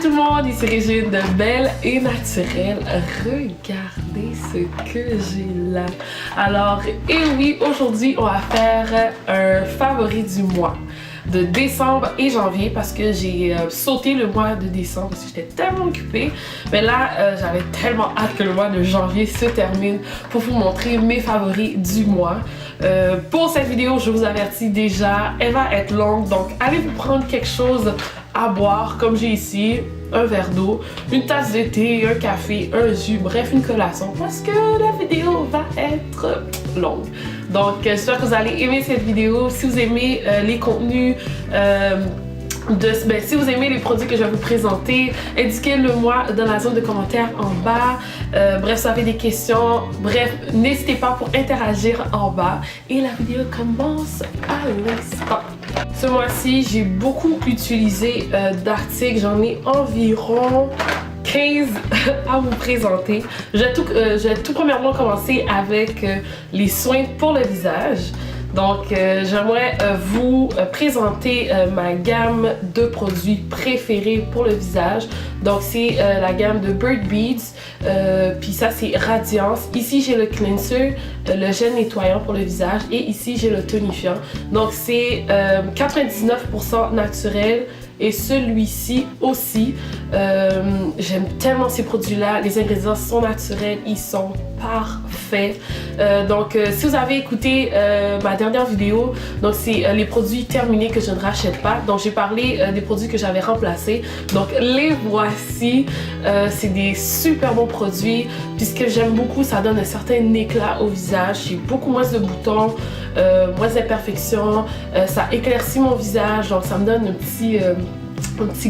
tout le monde, ici Régine de Belle et Naturelle. Regardez ce que j'ai là. Alors, et oui, aujourd'hui, on va faire un favori du mois de décembre et janvier parce que j'ai sauté le mois de décembre parce que j'étais tellement occupée. Mais là, j'avais tellement hâte que le mois de janvier se termine pour vous montrer mes favoris du mois. Pour cette vidéo, je vous avertis déjà, elle va être longue, donc allez vous prendre quelque chose à boire comme j'ai ici, un verre d'eau, une tasse de thé, un café, un jus, bref une collation parce que la vidéo va être longue. Donc j'espère que vous allez aimer cette vidéo. Si vous aimez les contenus si vous aimez les produits que je vais vous présenter, indiquez-le moi dans la zone de commentaires en bas. Bref, si vous avez des questions, bref, n'hésitez pas pour interagir en bas. Et la vidéo commence à l'instant. Ce mois-ci, j'ai beaucoup utilisé d'articles. J'en ai environ 15 à vous présenter. Je vais tout premièrement commencer avec les soins pour le visage. Donc, j'aimerais vous présenter ma gamme de produits préférés pour le visage. Donc, c'est la gamme de Bird Beads. Puis ça, c'est Radiance. Ici, j'ai le cleanser, le gel nettoyant pour le visage. Et ici, j'ai le tonifiant. Donc, c'est 99% naturel. Et celui-ci aussi, j'aime tellement ces produits-là. Les ingrédients sont naturels, ils sont parfaits. Donc, si vous avez écouté ma dernière vidéo, donc c'est les produits terminés que je ne rachète pas. Donc, j'ai parlé des produits que j'avais remplacés. Donc, les voici. C'est des super bons produits. Puis, ce que j'aime beaucoup, ça donne un certain éclat au visage. J'ai beaucoup moins de boutons, moins d'imperfections. Ça éclaircit mon visage. Donc, ça me donne un petit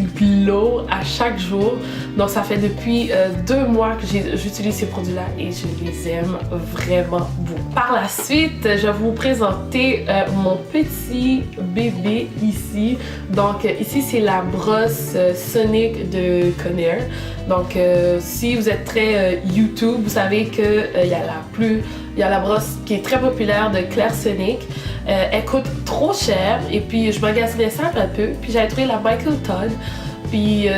glow à chaque jour. Donc ça fait depuis 2 mois que j'utilise ces produits là et je les aime vraiment beaucoup. Par la suite, je vais vous présenter mon petit bébé ici. Donc ici c'est la brosse Sonic de Conair. Donc si vous êtes très YouTube, vous savez que il y a la brosse qui est très populaire de Clairsonic. Elle coûte trop cher et puis je magasinais ça un peu. Puis j'avais trouvé la Michael Todd. Puis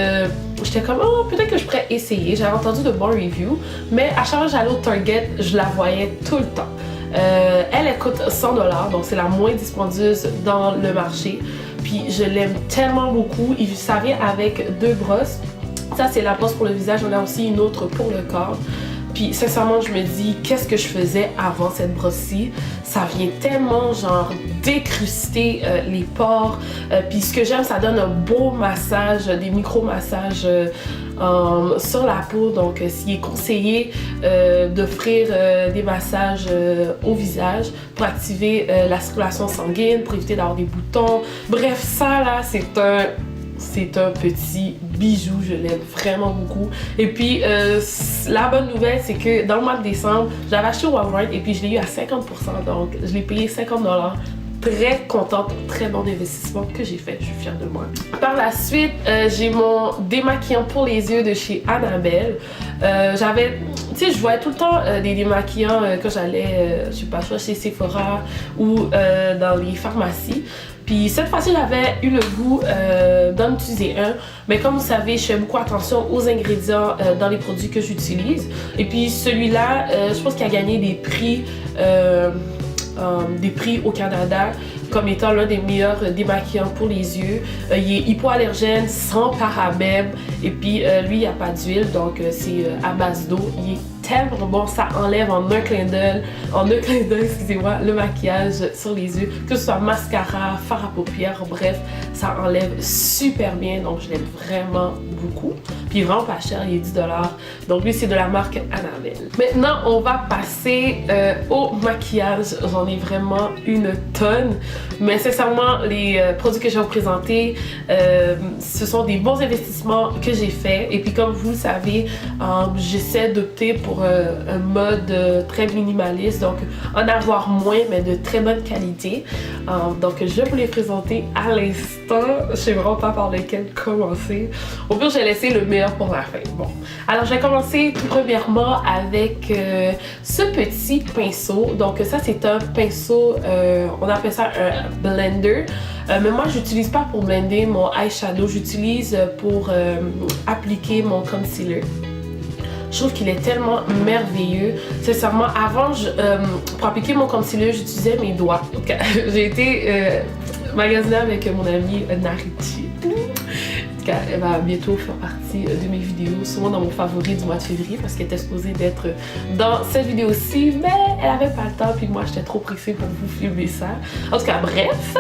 j'étais comme, oh, peut-être que je pourrais essayer. J'avais entendu de bons reviews. Mais à chaque fois que j'allais au Target, je la voyais tout le temps. Elle coûte 100$, donc c'est la moins dispendieuse dans le marché. Puis je l'aime tellement beaucoup. Ça vient avec 2 brosses. Ça, c'est la brosse pour le visage. On a aussi une autre pour le corps. Puis sincèrement, je me dis, qu'est-ce que je faisais avant cette brosse-ci? Ça vient tellement genre décruster les pores. Puis ce que j'aime, ça donne un beau massage, des micro-massages sur la peau. Donc s'il est conseillé d'offrir des massages au visage pour activer la circulation sanguine, pour éviter d'avoir des boutons. Bref, ça là, c'est un petit bijou, je l'aime vraiment beaucoup. Et puis, la bonne nouvelle, c'est que dans le mois de décembre, j'avais acheté au Walmart et puis je l'ai eu à 50%. Donc, je l'ai payé 50$. Très contente, très bon investissement que j'ai fait. Je suis fière de moi. Par la suite, j'ai mon démaquillant pour les yeux de chez Annabelle. Tu sais, je voyais tout le temps des démaquillants quand j'allais, je sais pas, soit chez Sephora ou dans les pharmacies. Puis cette fois-ci, j'avais eu le goût d'en utiliser un. Mais comme vous savez, je fais beaucoup attention aux ingrédients dans les produits que j'utilise. Et puis celui-là, je pense qu'il a gagné des prix au Canada comme étant l'un des meilleurs démaquillants pour les yeux. Il est hypoallergène, sans parabènes. Et puis lui, il n'y a pas d'huile, donc c'est à base d'eau. Il est tellement bon, ça enlève en un clin d'œil, excusez-moi, le maquillage sur les yeux, que ce soit mascara, fard à paupières, bref, ça enlève super bien, donc je l'aime vraiment beaucoup. Puis il est vraiment pas cher, il est 10$. Donc lui, c'est de la marque Annabelle. Maintenant, on va passer au maquillage. J'en ai vraiment une tonne, mais sincèrement, les produits que je vais vous présenter, ce sont des bons investissements que j'ai faits. Et puis comme vous le savez, j'essaie d'opter pour pour un mode très minimaliste, donc en avoir moins mais de très bonne qualité. Donc je vais vous les présenter à l'instant. Je sais vraiment pas par lequel commencer. Au pire, j'ai laissé le meilleur pour la fin. Bon, alors je vais commencer tout premièrement avec ce petit pinceau. Donc ça c'est un pinceau, on appelle ça un blender. Mais moi j'utilise pas pour blender mon eyeshadow, j'utilise pour appliquer mon concealer. Je trouve qu'il est tellement merveilleux. Sincèrement, avant, pour appliquer mon concealer, j'utilisais mes doigts. Okay. J'ai été magasiner avec mon amie Nariti. Elle va bientôt faire partie de mes vidéos, souvent dans mon favori du mois de février parce qu'elle était supposée d'être dans cette vidéo-ci, mais elle avait pas le temps puis moi j'étais trop pressée pour vous filmer ça. En tout cas, bref.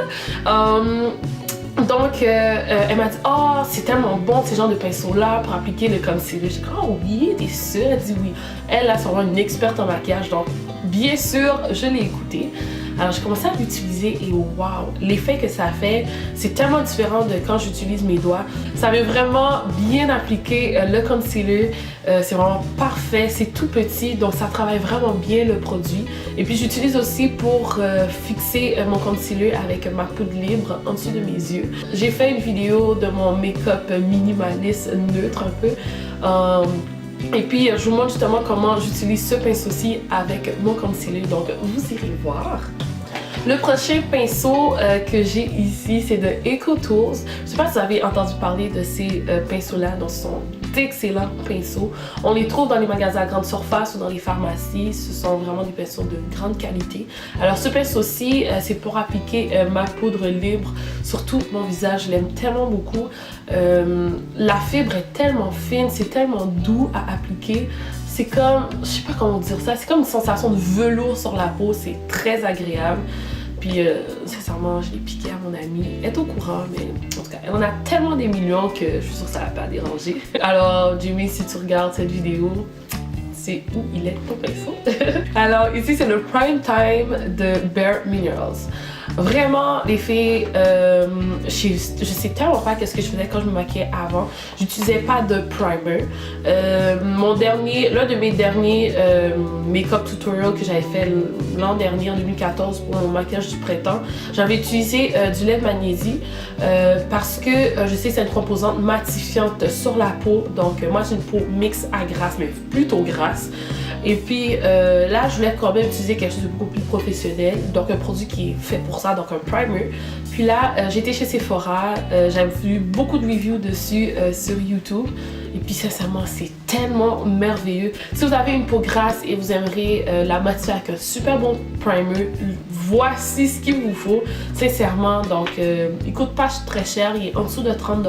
Donc, elle m'a dit « Oh, c'est tellement bon ces genres de pinceaux-là pour appliquer le concealer. » J'ai dit « Oh oui, t'es sûre? » Elle dit « Oui. » Elle, là, c'est vraiment une experte en maquillage, donc bien sûr, je l'ai écoutée. Alors, j'ai commencé à l'utiliser et waouh, l'effet que ça fait, c'est tellement différent de quand j'utilise mes doigts. Ça veut vraiment bien appliquer le concealer. C'est vraiment parfait, c'est tout petit, donc ça travaille vraiment bien le produit. Et puis, j'utilise aussi pour fixer mon concealer avec ma poudre libre en dessous de mes yeux. J'ai fait une vidéo de mon make-up minimaliste neutre un peu. Et puis, je vous montre justement comment j'utilise ce pinceau-ci avec mon concealer, donc vous irez voir. Le prochain pinceau que j'ai ici, c'est de EcoTools. Je ne sais pas si vous avez entendu parler de ces pinceaux-là, donc ce sont d'excellents pinceaux. On les trouve dans les magasins à grande surface ou dans les pharmacies. Ce sont vraiment des pinceaux de grande qualité. Alors ce pinceau-ci, c'est pour appliquer ma poudre libre sur tout mon visage. Je l'aime tellement beaucoup. La fibre est tellement fine, c'est tellement doux à appliquer. C'est comme, je sais pas comment dire ça, c'est comme une sensation de velours sur la peau, c'est très agréable. Puis, sincèrement, je l'ai piqué à mon amie. Elle est au courant, mais en tout cas, elle en a tellement des millions que je suis sûre que ça va pas déranger. Alors, Jimmy, si tu regardes cette vidéo, c'est où il est ton pinceau. Alors, ici, c'est le Prime Time de Bare Minerals. Vraiment, les filles, je sais tellement pas qu'est-ce que je faisais quand je me maquillais avant. J'utilisais pas de primer. L'un de mes derniers make-up tutorials que j'avais fait l'an dernier, en 2014, pour mon maquillage du printemps, j'avais utilisé du lait de magnésie parce que je sais que c'est une composante matifiante sur la peau. Donc, moi, j'ai une peau mixte à grasse, mais plutôt grasse. Et puis là, je voulais quand même utiliser quelque chose de beaucoup plus professionnel, donc un produit qui est fait pour ça, donc un primer. Puis là, j'étais chez Sephora, j'avais vu beaucoup de reviews dessus sur YouTube. Et puis sincèrement, c'est tellement merveilleux. Si vous avez une peau grasse et vous aimeriez la matifier avec un super bon primer, voici ce qu'il vous faut, sincèrement. Donc, il coûte pas très cher, il est en dessous de 30$.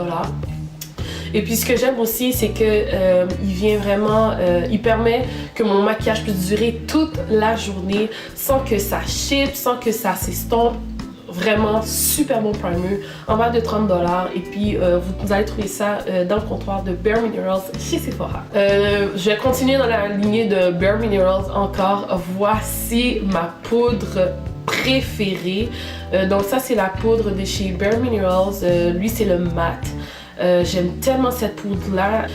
Et puis ce que j'aime aussi, c'est que il vient vraiment, il permet que mon maquillage puisse durer toute la journée sans que ça chippe, sans que ça s'estompe. Vraiment super bon primer en bas de 30$. Et puis vous allez trouver ça dans le comptoir de Bare Minerals chez Sephora. Je vais continuer dans la lignée de Bare Minerals encore. Voici ma poudre préférée. Donc ça c'est la poudre de chez Bare Minerals. Lui c'est le mat. J'aime tellement cette poudre là.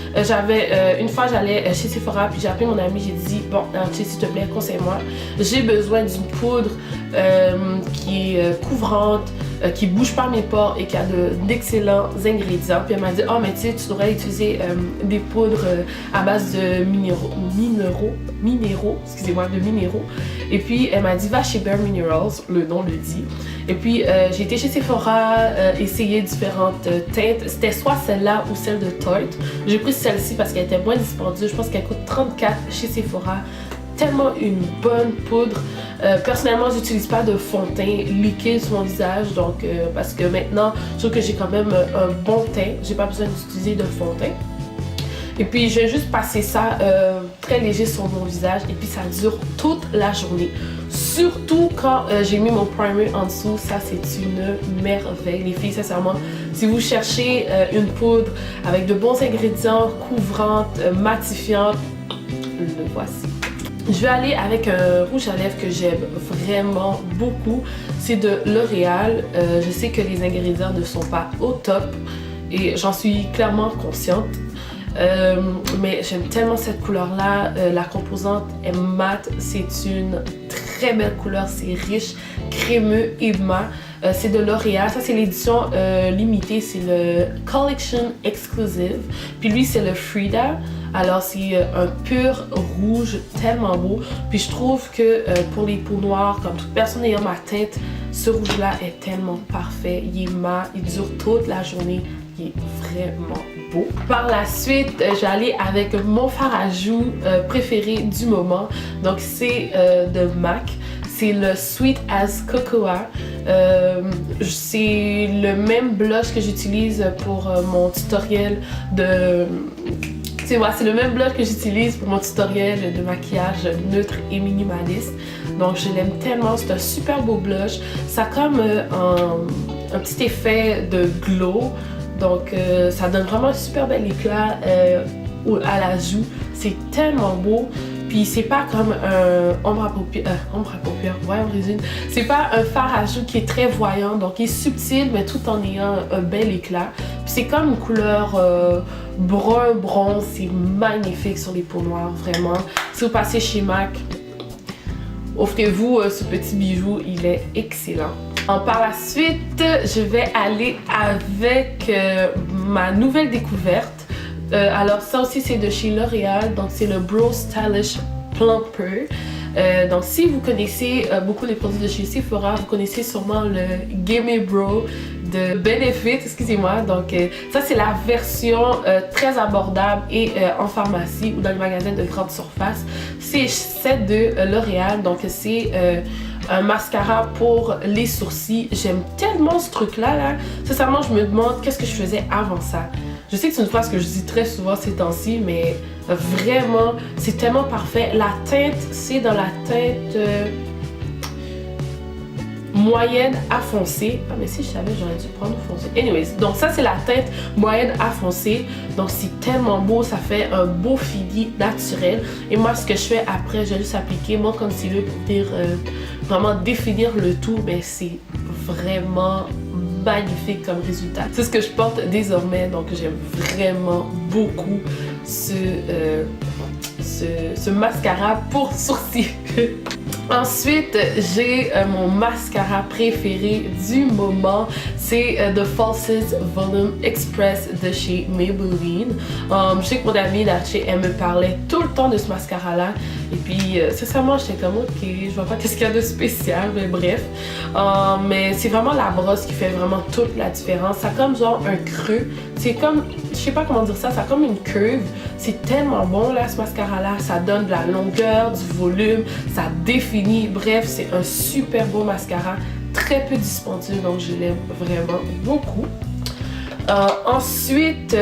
Une fois j'allais chez Sephora puis j'ai appelé mon ami, j'ai dit bon s'il te plaît conseille-moi, j'ai besoin d'une poudre qui est couvrante, qui bouge pas mes pores et qui a d'excellents ingrédients. Puis elle m'a dit oh mais tu sais tu devrais utiliser des poudres à base de minéraux, excusez-moi, de minéraux. Et puis elle m'a dit va chez Bare Minerals, le nom le dit. Et puis j'ai été chez Sephora, essayer différentes teintes. C'était soit celle-là ou celle de Tarte. J'ai pris celle-ci parce qu'elle était moins dispendieuse. Je pense qu'elle coûte 34 chez Sephora. Tellement une bonne poudre. Personnellement, j'utilise pas de fond de teint liquide sur mon visage, donc parce que maintenant, je trouve que j'ai quand même un bon teint. J'ai pas besoin d'utiliser de fond de teint. Et puis, je vais juste passer ça très léger sur mon visage et puis ça dure toute la journée. Surtout quand j'ai mis mon primer en dessous, ça c'est une merveille. Les filles, sincèrement, si vous cherchez une poudre avec de bons ingrédients, couvrante, matifiante, le voici. Je vais aller avec un rouge à lèvres que j'aime vraiment beaucoup. C'est de L'Oréal. Je sais que les ingrédients ne sont pas au top et j'en suis clairement consciente. mais j'aime tellement cette couleur-là. La composante est mate, c'est une très belle couleur, c'est riche, crémeux et mat. C'est de L'Oréal, ça c'est l'édition limitée, c'est le Collection Exclusive. Puis lui c'est le Frida, alors c'est un pur rouge tellement beau. Puis je trouve que pour les peaux noires, comme toute personne ayant ma teinte, ce rouge là est tellement parfait, il est mat, il dure toute la journée, il est vraiment beau. Par la suite, j'allais avec mon fard à joues préféré du moment, donc c'est de MAC. C'est le Sweet as Cocoa. C'est le même blush que j'utilise pour mon tutoriel de... C'est le même blush que j'utilise pour mon tutoriel de maquillage neutre et minimaliste. Donc je l'aime tellement, c'est un super beau blush. Ça a comme un petit effet de glow. Donc ça donne vraiment un super bel éclat à la joue. C'est tellement beau. Puis c'est pas comme un ombre à paupières, voyons résine. C'est pas un fard à joues qui est très voyant, donc il est subtil mais tout en ayant un bel éclat. Puis c'est comme une couleur brun bronze, c'est magnifique sur les peaux noires, vraiment. Si vous passez chez MAC, offrez-vous ce petit bijou, il est excellent. Par la suite, je vais aller avec ma nouvelle découverte. Alors ça aussi c'est de chez L'Oréal, donc c'est le Brow Stylish Plumper. Donc si vous connaissez beaucoup les produits de chez Sephora, vous connaissez sûrement le Gimme Brow de Benefit, excusez-moi. Donc ça c'est la version très abordable et en pharmacie ou dans les magasins de grande surface. C'est celle de L'Oréal, donc c'est un mascara pour les sourcils. J'aime tellement ce truc là. Sincèrement je me demande qu'est-ce que je faisais avant ça. Je sais que c'est une phrase que je dis très souvent ces temps-ci, mais vraiment, c'est tellement parfait. La teinte, c'est dans la teinte moyenne à foncé. Ah, mais si je savais, j'aurais dû prendre foncé. Anyways, donc ça, c'est la teinte moyenne à foncé. Donc, c'est tellement beau. Ça fait un beau fini naturel. Et moi, ce que je fais après, je vais juste appliquer mon concealer pour venir vraiment définir le tout. Mais c'est vraiment magnifique comme résultat. C'est ce que je porte désormais, donc j'aime vraiment beaucoup ce mascara pour sourcils. Ensuite, j'ai mon mascara préféré du moment, c'est The Falsies Volume Express de chez Maybelline. Je sais que mon amie Naché, elle me parlait tout le temps de ce mascara-là. Et puis, sincèrement, j'étais comme ok, je vois pas qu'est-ce qu'il y a de spécial, mais bref. Mais c'est vraiment la brosse qui fait vraiment toute la différence. Ça a comme genre un creux. C'est comme, je sais pas comment dire ça, ça a comme une curve. C'est tellement bon là, ce mascara-là. Ça donne de la longueur, du volume, ça définit. Bref, c'est un super beau mascara. Très peu dispendieux, donc je l'aime vraiment beaucoup. Ensuite,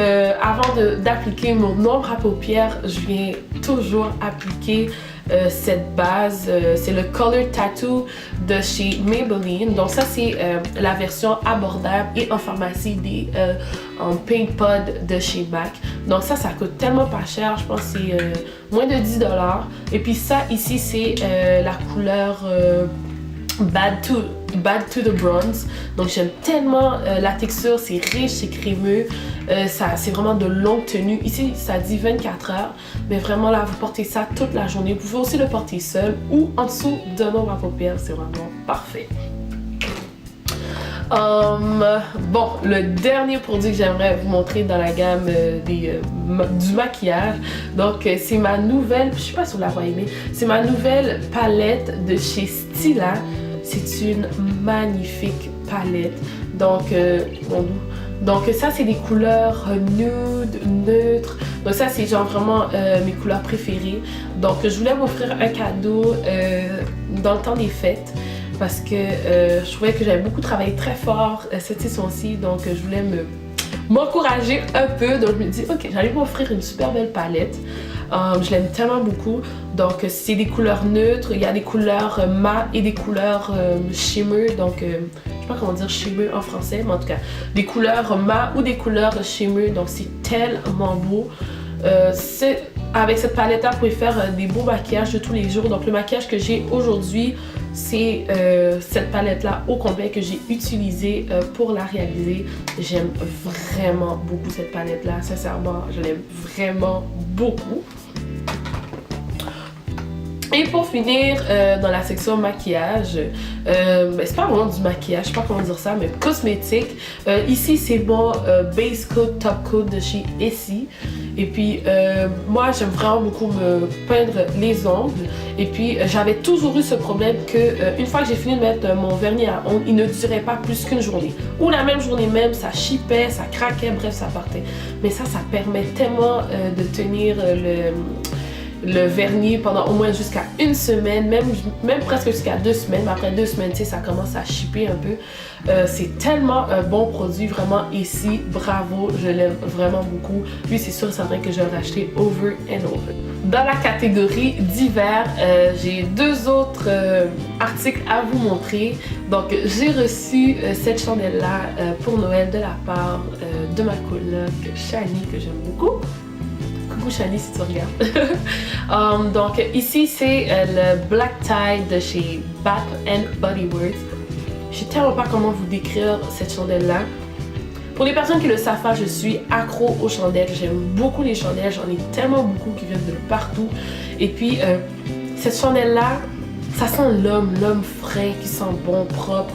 avant d'appliquer mon ombre à paupières, je viens toujours appliquer cette base. C'est le Color Tattoo de chez Maybelline. Donc ça, c'est la version abordable et en pharmacie des en Paint Pod de chez MAC. Donc ça coûte tellement pas cher. Je pense que c'est moins de 10$. Et puis ça, ici, c'est la couleur Bad to the Bronze. Donc j'aime tellement la texture, c'est riche, c'est crémeux, c'est vraiment de longue tenue. Ici ça dit 24 heures, mais vraiment là vous portez ça toute la journée. Vous pouvez aussi le porter seul ou en dessous d'un ombre à paupières, c'est vraiment parfait. Bon, le dernier produit que j'aimerais vous montrer dans la gamme du maquillage, donc c'est ma nouvelle, je sais pas si vous la voyez, mais c'est ma nouvelle palette de chez Stila. C'est une magnifique palette. Donc ça c'est des couleurs nude, neutres. Donc ça c'est genre vraiment mes couleurs préférées. Donc je voulais m'offrir un cadeau dans le temps des fêtes. Parce que je trouvais que j'avais beaucoup travaillé très fort cette saison-ci. Donc je voulais m'encourager un peu. Donc je me dis ok, j'allais m'offrir une super belle palette. Je l'aime tellement beaucoup. Donc c'est des couleurs neutres, il y a des couleurs mat et des couleurs shimmer. Donc je sais pas comment dire shimmer en français, mais en tout cas des couleurs mat ou des couleurs shimmer. Donc c'est tellement beau. Avec cette palette là, vous pouvez faire des beaux maquillages de tous les jours. Donc le maquillage que j'ai aujourd'hui, c'est cette palette-là au complet que j'ai utilisée pour la réaliser. J'aime vraiment beaucoup cette palette-là. Sincèrement, je l'aime vraiment beaucoup. Et pour finir, dans la section maquillage, c'est pas vraiment du maquillage, je sais pas comment dire ça, mais cosmétique. Ici, c'est mon base coat, top coat de chez Essie. Et puis, moi, j'aime vraiment beaucoup me peindre les ongles. Et puis, j'avais toujours eu ce problème que une fois que j'ai fini de mettre mon vernis à ongles, il ne durait pas plus qu'une journée. Ou la même journée même, ça chipait, ça craquait, bref, ça partait. Mais ça permet tellement de tenir le vernis pendant au moins jusqu'à une semaine, même presque jusqu'à 2 semaines. Mais après 2 semaines, tu sais, ça commence à chipper un peu. C'est tellement un bon produit, vraiment ici, bravo, je l'aime vraiment beaucoup. Lui, c'est sûr et certain que je vais le racheter over and over. Dans la catégorie d'hiver, j'ai 2 autres articles à vous montrer. Donc, j'ai reçu cette chandelle-là pour Noël de la part de ma coloc Shani, que j'aime beaucoup. Coucou Shani si tu regardes. Donc ici c'est le Black Tie de chez Bath & Body Works. Je sais tellement pas comment vous décrire cette chandelle là. Pour les personnes qui le savent pas, je suis accro aux chandelles. J'aime beaucoup les chandelles, j'en ai tellement beaucoup qui viennent de partout. Et puis cette chandelle là, ça sent l'homme frais qui sent bon, propre.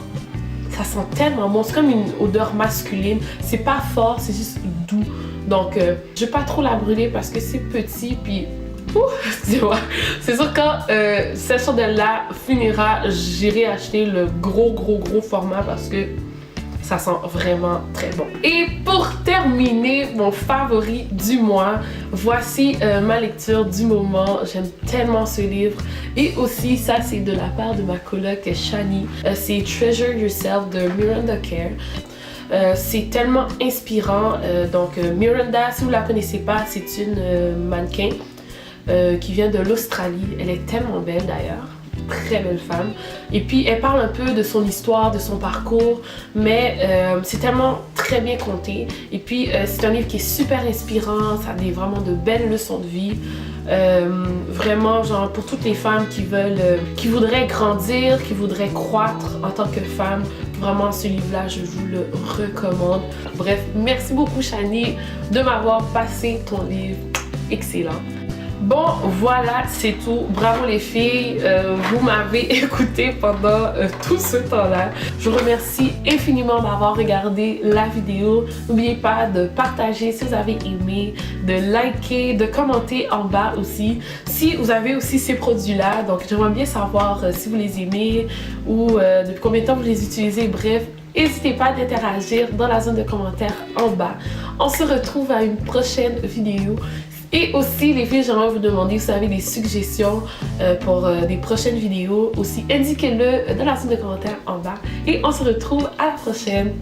Ça sent tellement bon, c'est comme une odeur masculine. C'est pas fort, c'est juste doux. Donc, je vais pas trop la brûler parce que c'est petit, puis excusez-moi. C'est sûr quand cette chandelle-là finira, j'irai acheter le gros format parce que ça sent vraiment très bon. Et pour terminer, mon favori du mois, voici ma lecture du moment. J'aime tellement ce livre. Et aussi, ça c'est de la part de ma coloc Shani. C'est Treasure Yourself de Miranda Kerr. C'est tellement inspirant. Donc Miranda, si vous la connaissez pas, c'est une mannequin qui vient de l'Australie. Elle est tellement belle d'ailleurs. Très belle femme. Et puis elle parle un peu de son histoire, de son parcours, mais c'est tellement très bien conté. Et puis c'est un livre qui est super inspirant, ça a vraiment de belles leçons de vie. Vraiment genre pour toutes les femmes qui voudraient grandir, qui voudraient croître en tant que femme. Vraiment ce livre-là, je vous le recommande. Bref, merci beaucoup Shani de m'avoir passé ton livre. Excellent. Bon, voilà, c'est tout. Bravo les filles, vous m'avez écouté pendant tout ce temps-là. Je vous remercie infiniment d'avoir regardé la vidéo. N'oubliez pas de partager si vous avez aimé, de liker, de commenter en bas aussi. Si vous avez aussi ces produits-là, donc j'aimerais bien savoir si vous les aimez ou depuis combien de temps vous les utilisez, bref. N'hésitez pas d'interagir dans la zone de commentaires en bas. On se retrouve à une prochaine vidéo. Et aussi, les filles, j'aimerais vous demander si vous avez des suggestions pour des prochaines vidéos. Aussi, indiquez-le dans la zone de commentaires en bas. Et on se retrouve à la prochaine.